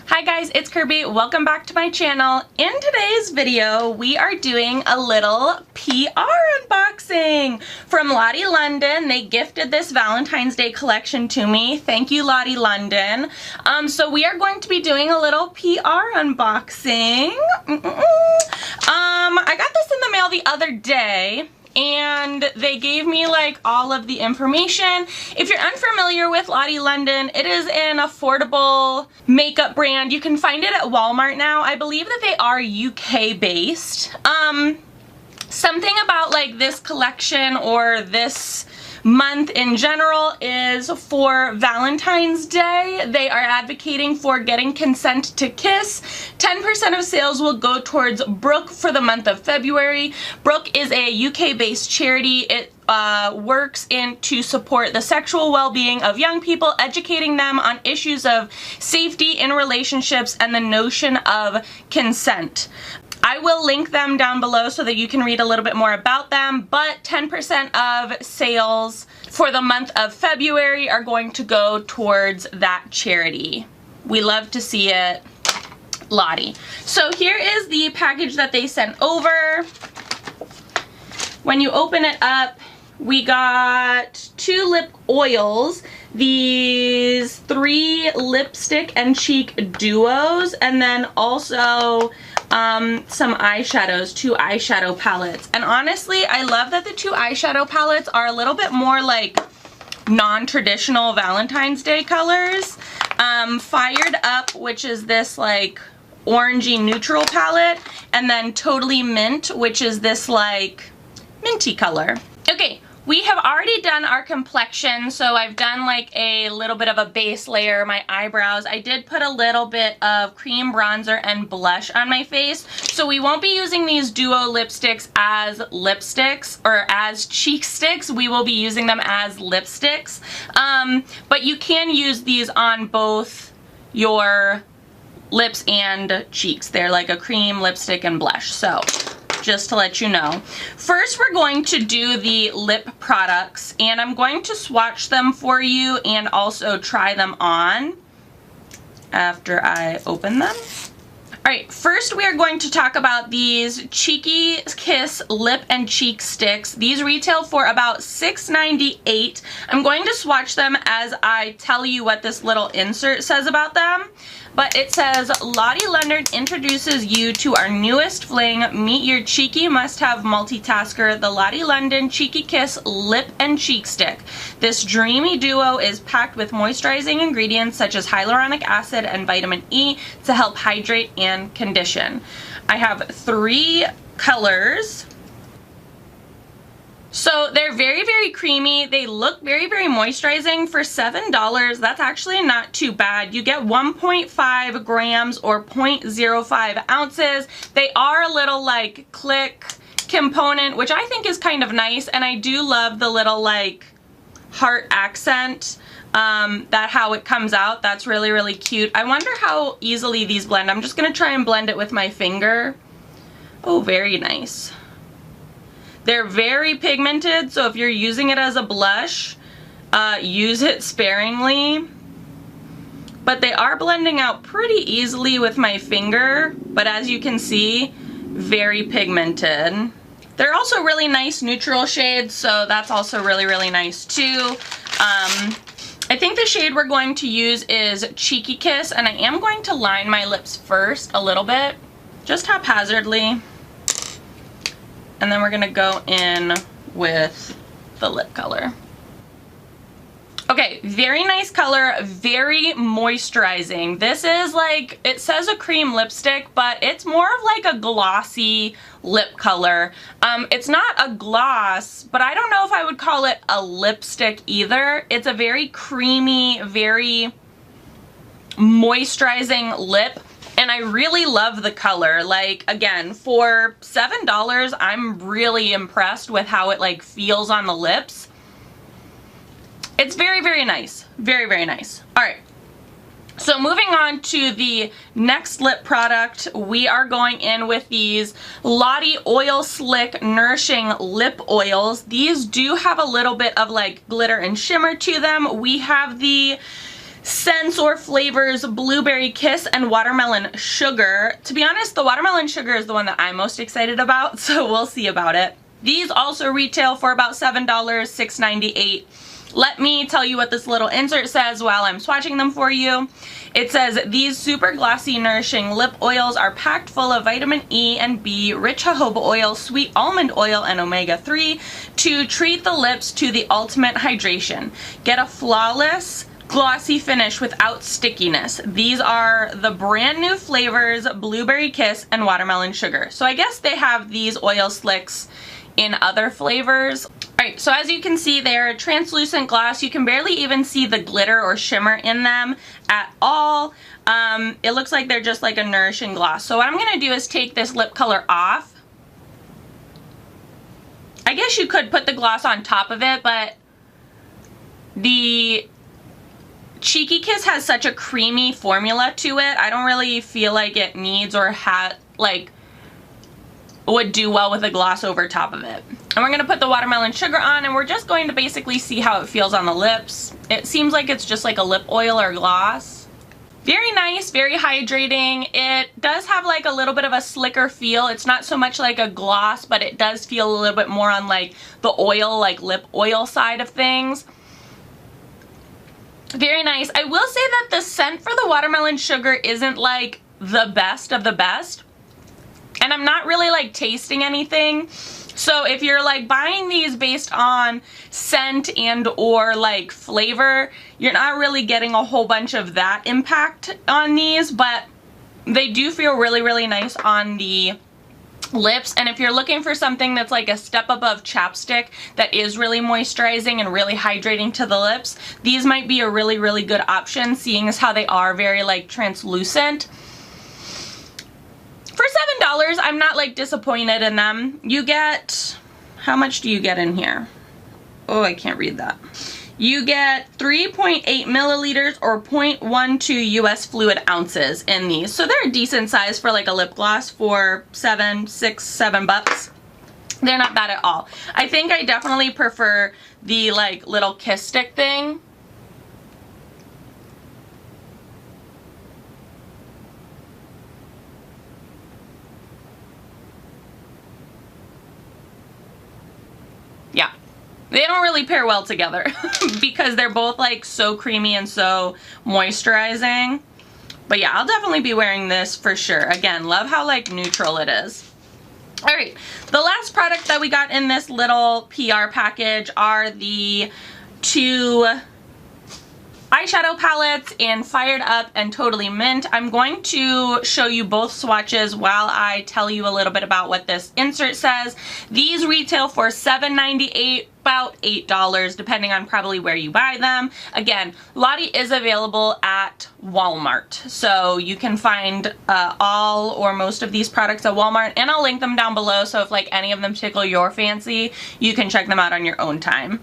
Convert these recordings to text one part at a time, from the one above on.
Hi guys, it's Kirby. Welcome back to my channel. In today's video, we are doing a little PR unboxing from Lottie London. They gifted this Valentine's Day collection to me. Thank you, Lottie London. So we are going to be doing a little PR unboxing. I got this in the mail the other day, and they gave me like all of the information. If you're unfamiliar with Lottie London, it is an affordable makeup brand. You can find it at Walmart now. I believe that they are UK based. Something about like this collection or this month in general is for Valentine's Day. They are advocating for getting consent to kiss. 10% of sales will go towards Brooke for the month of February. Brooke is a UK-based charity. It works to support the sexual well-being of young people, educating them on issues of safety in relationships and the notion of consent. I will link them down below so that you can read a little bit more about them, but 10% of sales for the month of February are going to go towards that charity. We love to see it, Lottie. So here is the package that they sent over. When you open it up, we got 2 lip oils, these 3 lipstick and cheek duos, and then also some eyeshadows, 2 eyeshadow palettes. And honestly, I love that the 2 eyeshadow palettes are a little bit more like non-traditional Valentine's Day colors. Fired Up, which is this like orangey neutral palette, and then Totally Mint, which is this like minty color. Okay, we have already done our complexion, so I've done like a little bit of a base layer, my eyebrows. I did put a little bit of cream bronzer and blush on my face, so we won't be using these duo lipsticks as lipsticks or as cheek sticks. We will be using them as lipsticks, but you can use these on both your lips and cheeks. They're like a cream, lipstick, and blush, so just to let you know. First, we're going to do the lip products, and I'm going to swatch them for you and also try them on after I open them. Alright, first we are going to talk about these Cheeky Kiss lip and cheek sticks. These retail for about $6.98. I'm going to swatch them as I tell you what this little insert says about them. But it says, Lottie London introduces you to our newest fling. Meet your cheeky must-have multitasker, the Lottie London Cheeky Kiss Lip and Cheek Stick. This dreamy duo is packed with moisturizing ingredients such as hyaluronic acid and vitamin E to help hydrate and condition. I have 3 colors. So they're very, very creamy. They look very, very moisturizing. For $7, that's actually not too bad. You get 1.5 grams or 0.05 ounces. They are a little like click component, which I think is kind of nice. And I do love the little like heart accent, that how it comes out. That's really, really cute. I wonder how easily these blend. I'm just gonna try and blend it with my finger. Oh, very nice. They're very pigmented, so if you're using it as a blush, use it sparingly. But they are blending out pretty easily with my finger, but as you can see, very pigmented. They're also really nice neutral shades, so that's also really, really nice too. I think the shade we're going to use is Cheeky Kiss, and I am going to line my lips first a little bit, just haphazardly. And then we're gonna go in with the lip color. Okay, very nice color, very moisturizing. This is like, it says a cream lipstick, but it's more of like a glossy lip color. It's not a gloss, but I don't know if I would call it a lipstick either. It's a very creamy, very moisturizing lip. And I really love the color. Like, again, for $7, I'm really impressed with how it like feels on the lips. It's very, very nice. Very, very nice. All right. So moving on to the next lip product, we are going in with these Lottie Oil Slick Nourishing Lip Oils. These do have a little bit of like glitter and shimmer to them. We have the scents or flavors: Blueberry Kiss and Watermelon Sugar. To be honest, the Watermelon Sugar is the one that I'm most excited about, so we'll see about it. These also retail for about $7, $6.98. Let me tell you what this little insert says while I'm swatching them for you. It says, these super glossy, nourishing lip oils are packed full of vitamin E and B, rich jojoba oil, sweet almond oil, and omega-3 to treat the lips to the ultimate hydration. Get a flawless, glossy finish without stickiness. These are the brand new flavors, Blueberry Kiss and Watermelon Sugar. So I guess they have these oil slicks in other flavors. Alright, so as you can see, they're translucent gloss. You can barely even see the glitter or shimmer in them at all. It looks like they're just like a nourishing gloss. So what I'm going to do is take this lip color off. I guess you could put the gloss on top of it, but the Cheeky Kiss has such a creamy formula to it. I don't really feel like it needs or would do well with a gloss over top of it. And we're going to put the Watermelon Sugar on, and we're just going to basically see how it feels on the lips. It seems like it's just like a lip oil or gloss. Very nice, very hydrating. It does have like a little bit of a slicker feel. It's not so much like a gloss, but it does feel a little bit more on like the oil, like lip oil side of things. Very nice. I will say that the scent for the Watermelon Sugar isn't like the best of the best. And I'm not really like tasting anything. So if you're like buying these based on scent and or like flavor, you're not really getting a whole bunch of that impact on these, but they do feel really, really nice on the lips. And if you're looking for something that's like a step above chapstick that is really moisturizing and really hydrating to the lips, these might be a really, really good option, seeing as how they are very like translucent. For $7, I'm not like disappointed in them. You get, how much do you get in here? Oh, I can't read that. You get 3.8 milliliters or 0.12 US fluid ounces in these. So they're a decent size for like a lip gloss for $7 bucks. They're not bad at all. I think I definitely prefer the like little kiss stick thing. Yeah, they don't really pair well together because they're both like so creamy and so moisturizing. But yeah, I'll definitely be wearing this for sure. Again, love how like neutral it is. Alright, the last product that we got in this little PR package are the two eyeshadow palettes in Fired Up and Totally Mint. I'm going to show you both swatches while I tell you a little bit about what this insert says. These retail for $7.98, about $8 depending on probably where you buy them. Again, Lottie is available at Walmart, so you can find all or most of these products at Walmart, and I'll link them down below, so if like any of them tickle your fancy, you can check them out on your own time.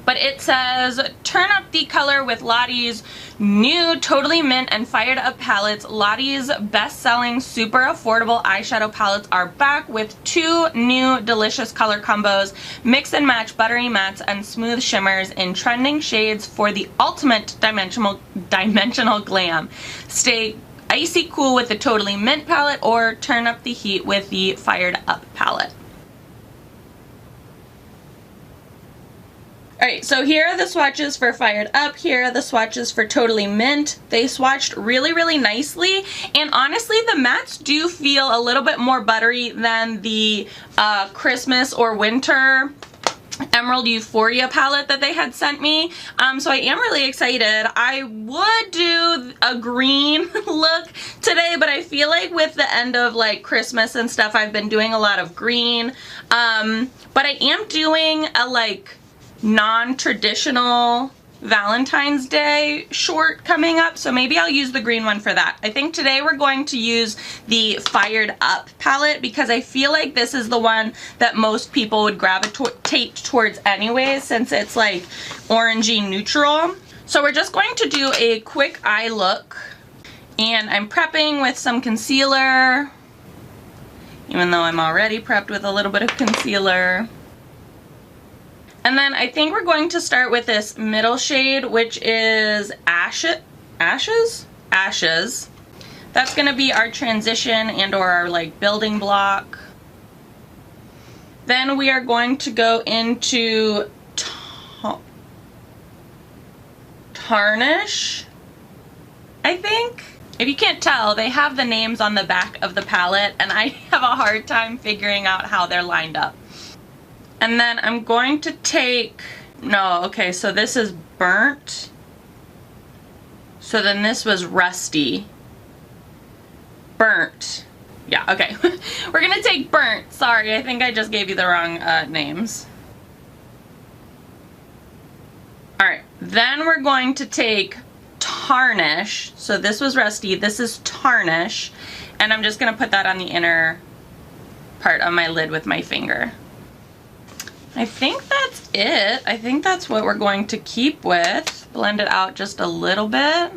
But it says, turn up the color with Lottie's new Totally Mint and Fired Up palettes. Lottie's best-selling, super affordable eyeshadow palettes are back with two new delicious color combos. Mix and match buttery mattes and smooth shimmers in trending shades for the ultimate dimensional glam. Stay icy cool with the Totally Mint palette or turn up the heat with the Fired Up palette. Alright, so here are the swatches for Fired Up, here are the swatches for Totally Mint. They swatched really, really nicely, and honestly the mattes do feel a little bit more buttery than the Christmas or winter Emerald Euphoria palette that they had sent me. So I am really excited. I would do a green look today, but I feel like with the end of like Christmas and stuff, I've been doing a lot of green. But I am doing a like non-traditional Valentine's Day short coming up, so maybe I'll use the green one for that. I think today we're going to use the Fired Up palette because I feel like this is the one that most people would gravitate towards anyways, since it's like orangey neutral. So we're just going to do a quick eye look, and I'm prepping with some concealer, even though I'm already prepped with a little bit of concealer. And then I think we're going to start with this middle shade, which is Ashes? Ashes. That's going to be our transition and or our like building block. Then we are going to go into Tarnish, I think. If you can't tell, they have the names on the back of the palette and I have a hard time figuring out how they're lined up. And then I'm going to take, no, okay, so this is Burnt. So then this was Rusty. Burnt. Yeah, okay. We're gonna take Burnt. Sorry, I think I just gave you the wrong names. Alright, then we're going to take Tarnish. So this was Rusty, this is Tarnish. And I'm just gonna put that on the inner part of my lid with my finger. I think that's it. I think that's what we're going to keep with. Blend it out just a little bit.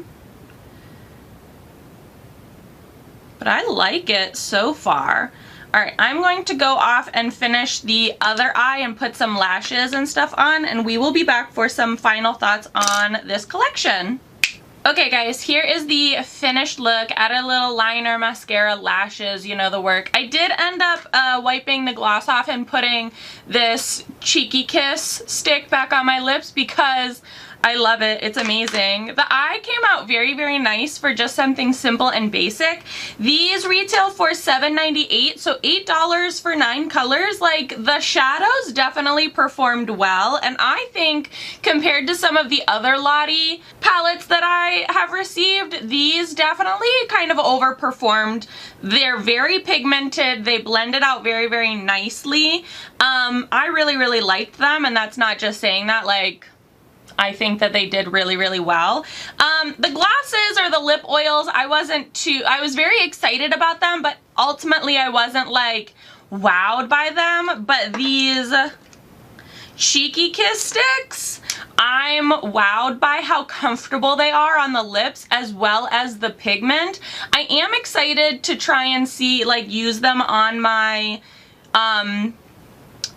But I like it so far. Alright, I'm going to go off and finish the other eye and put some lashes and stuff on, and we will be back for some final thoughts on this collection. Okay guys, here is the finished look. Add a little liner, mascara, lashes, you know the work. I did end up wiping the gloss off and putting this Cheeky Kiss stick back on my lips because I love it. It's amazing. The eye came out very, very nice for just something simple and basic. These retail for $7.98, so $8 for 9 colors. Like, the shadows definitely performed well, and I think compared to some of the other Lottie palettes that I have received, these definitely kind of overperformed. They're very pigmented. They blended out very, very nicely. I really, really liked them, and that's not just saying that, like, I think that they did really, really well. The glosses or the lip oils, I was very excited about them, but ultimately I wasn't like wowed by them. But these Cheeky Kiss sticks, I'm wowed by how comfortable they are on the lips as well as the pigment. I am excited to try and see, like, use them on my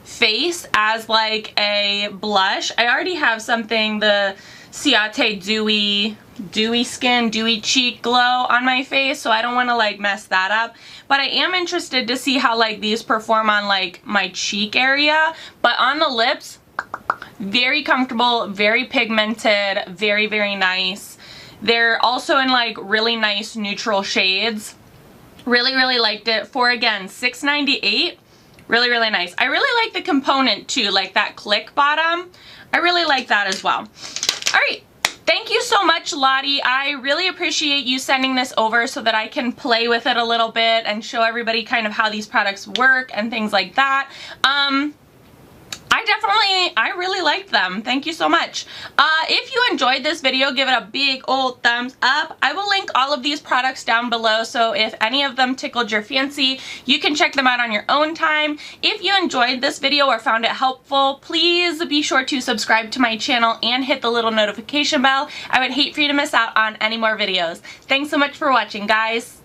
face as like a blush. I already have something, the Ciate Dewy Skin, Dewy Cheek Glow on my face, so I don't want to like mess that up. But I am interested to see how like these perform on like my cheek area. But on the lips, very comfortable, very pigmented, very, very nice. They're also in like really nice neutral shades. Really, really liked it. For, again, $6.98. Really, really nice. I really like the component too, like that click bottom. I really like that as well. Alright, thank you so much, Lottie. I really appreciate you sending this over so that I can play with it a little bit and show everybody kind of how these products work and things like that. I really liked them. Thank you so much. If you enjoyed this video, give it a big old thumbs up. I will link all of these products down below, so if any of them tickled your fancy, you can check them out on your own time. If you enjoyed this video or found it helpful, please be sure to subscribe to my channel and hit the little notification bell. I would hate for you to miss out on any more videos. Thanks so much for watching, guys.